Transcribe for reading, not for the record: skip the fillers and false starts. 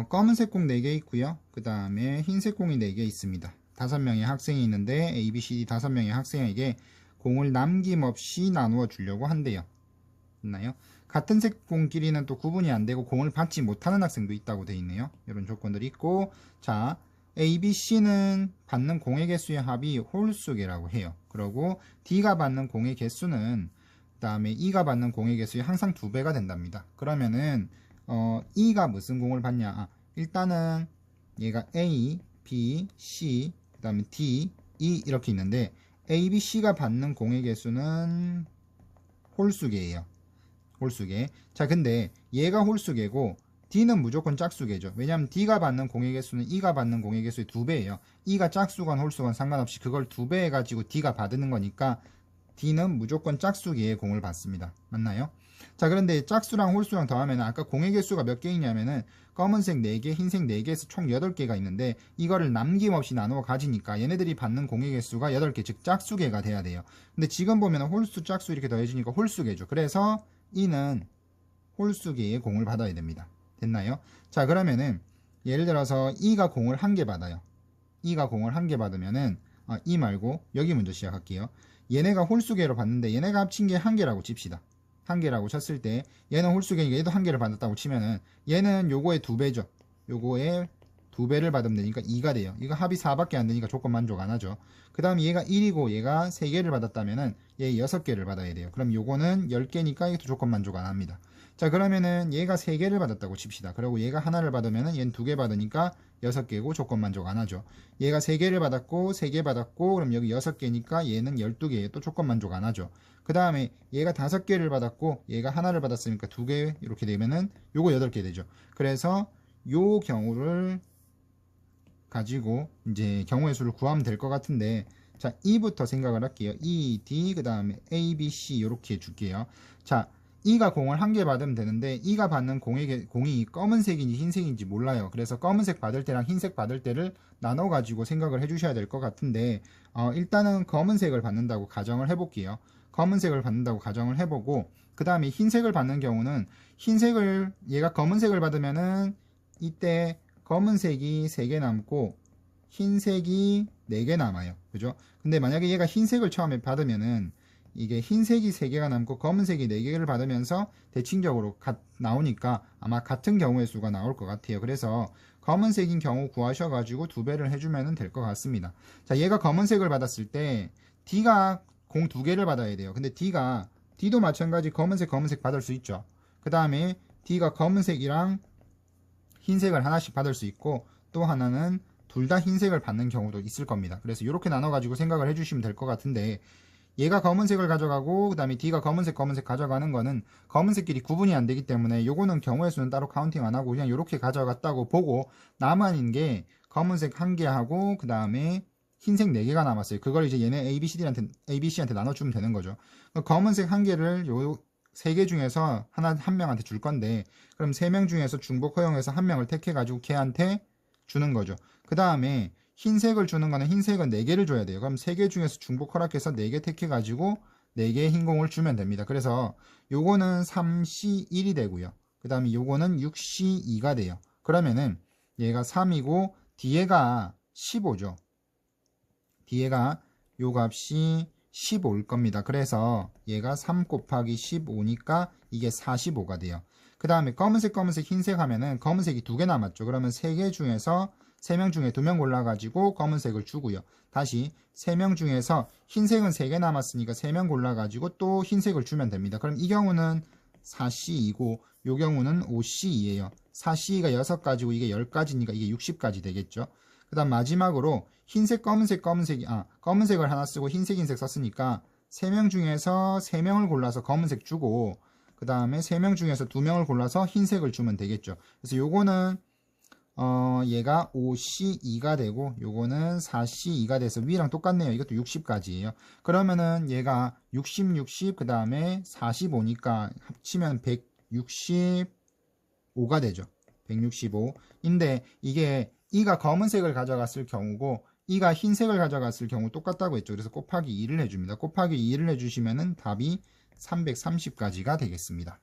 검은색 공 4개 있고요. 그 다음에 흰색 공이 4개 있습니다. 5명의 학생이 있는데 A, B, C, D 5명의 학생에게 공을 남김없이 나누어 주려고 한대요. 있나요? 같은 색 공끼리는 또 구분이 안 되고 공을 받지 못하는 학생도 있다고 돼 있네요. 이런 조건들이 있고, 자, A, B, C는 받는 공의 개수의 합이 홀수계라고 해요. 그리고 D가 받는 공의 개수는 그 다음에 E가 받는 공의 개수의 항상 2배가 된답니다. 그러면은 E가 무슨 공을 받냐? 일단은 얘가 A, B, C, 그 다음에 D, E 이렇게 있는데 A, B, C가 받는 공의 개수는 홀수계예요. 홀수계. 자, 근데 얘가 홀수계고 D는 무조건 짝수계죠. 왜냐하면 D가 받는 공의 개수는 E가 받는 공의 개수의 2배예요. E가 짝수건 홀수건 상관없이 그걸 2배 해가지고 D가 받는 거니까 D는 무조건 짝수계의 공을 받습니다. 맞나요? 자, 그런데 짝수랑 홀수랑 더하면 아까 공의 개수가 몇 개 있냐면은 검은색 4개, 흰색 4개에서 총 8개가 있는데 이거를 남김없이 나누어 가지니까 얘네들이 받는 공의 개수가 8개, 즉 짝수계가 돼야 돼요. 근데 지금 보면 홀수, 짝수 이렇게 더해지니까 홀수계죠. 그래서 E는 홀수계의 공을 받아야 됩니다. 됐나요? 자, 그러면은 예를 들어서 E가 공을 1개 받아요. E가 공을 1개 받으면은 E 말고 여기 먼저 시작할게요. 얘네가 홀수계로 받는데 얘네가 합친 게 1개라고 칩시다. 1개라고 쳤을 때 얘는 홀수계니까 얘도 1개를 받았다고 치면은 얘는 요거의 2배죠. 요거의 2배를 받으면 되니까 2가 돼요. 이거 합이 4밖에 안 되니까 조건 만족 안 하죠. 그 다음 얘가 1이고 얘가 3개를 받았다면은 얘 6개를 받아야 돼요. 그럼 요거는 10개니까 이것도 조건 만족 안 합니다. 자, 그러면은 얘가 3개를 받았다고 칩시다. 그리고 얘가 하나를 받으면은 얘는 2개 받으니까 6개고 조건 만족 안 하죠. 얘가 3개를 받았고 3개 받았고 그럼 여기 6개니까 얘는 12개에 또 조건 만족 안 하죠. 그 다음에 얘가 5개를 받았고 얘가 하나를 받았으니까 2개 이렇게 되면은 요거 8개 되죠. 그래서 요 경우를 가지고 이제 경우의 수를 구하면 될 것 같은데, 자, E부터 생각을 할게요. E, D, 그 다음에 A, B, C 이렇게 줄게요. 자, E가 공을 1개 받으면 되는데 E가 받는 공이 검은색인지 흰색인지 몰라요. 그래서 검은색 받을 때랑 흰색 받을 때를 나눠 가지고 생각을 해주셔야 될 것 같은데, 일단은 검은색을 받는다고 가정을 해볼게요. 검은색을 받는다고 가정을 해보고, 그 다음에 흰색을 받는 경우는 얘가 검은색을 받으면은 이때 검은색이 3개 남고 흰색이 4개 남아요. 그죠? 근데 만약에 얘가 흰색을 처음에 받으면은 이게 흰색이 3개가 남고 검은색이 4개를 받으면서 대칭적으로 나오니까 아마 같은 경우의 수가 나올 것 같아요. 그래서 검은색인 경우 구하셔가지고 2배를 해주면 될 것 같습니다. 자, 얘가 검은색을 받았을 때 D가 공 2개를 받아야 돼요. 근데 D도 마찬가지 검은색 받을 수 있죠. 그 다음에 D가 검은색이랑 흰색을 하나씩 받을 수 있고 또 하나는 둘 다 흰색을 받는 경우도 있을 겁니다. 그래서 이렇게 나눠가지고 생각을 해주시면 될 것 같은데, 얘가 검은색을 가져가고 그 다음에 D가 검은색 가져가는 거는 검은색끼리 구분이 안 되기 때문에 요거는 경우의 수는 따로 카운팅 안 하고 그냥 이렇게 가져갔다고 보고 남아있는 게 검은색 1개 하고 그 다음에 흰색 4개가 남았어요. 그걸 이제 얘네 ABC한테 나눠주면 되는 거죠. 검은색 1개를 요 3개 중에서 한 명한테 줄 건데, 그럼 3명 중에서 중복 허용해서 1명을 택해가지고 걔한테 주는 거죠. 그 다음에 흰색을 주는 거는 흰색은 4개를 줘야 돼요. 그럼 3개 중에서 중복 허락해서 4개 택해가지고 4개의 흰공을 주면 됩니다. 그래서 요거는 3C1이 되고요. 그 다음에 요거는 6C2가 돼요. 그러면은 얘가 3이고 뒤에가 15죠. 뒤에가 요 값이 15일 겁니다. 그래서 얘가 3 곱하기 15니까 이게 45가 돼요. 그 다음에 검은색, 흰색 하면은 검은색이 2개 남았죠. 그러면 3개 중에서 3명 중에 2명 골라가지고 검은색을 주고요. 다시 3명 중에서 흰색은 3개 남았으니까 3명 골라가지고 또 흰색을 주면 됩니다. 그럼 이 경우는 4C2고 이 경우는 5C2예요. 4C가 6가지고 이게 10가지니까 이게 60까지 되겠죠. 그 다음 마지막으로 흰색, 검은색을 하나 쓰고 흰색 썼으니까 3명 중에서 3명을 골라서 검은색 주고 그 다음에 3명 중에서 2명을 골라서 흰색을 주면 되겠죠. 그래서 요거는 얘가 5C2가 되고 요거는 4C2가 돼서 위랑 똑같네요. 이것도 60까지예요. 그러면은 얘가 60, 그 다음에 45니까 합치면 165가 되죠. 165인데 이게 E가 검은색을 가져갔을 경우고 E가 흰색을 가져갔을 경우 똑같다고 했죠. 그래서 곱하기 2를 해줍니다. 곱하기 2를 해주시면은 답이 330까지가 되겠습니다.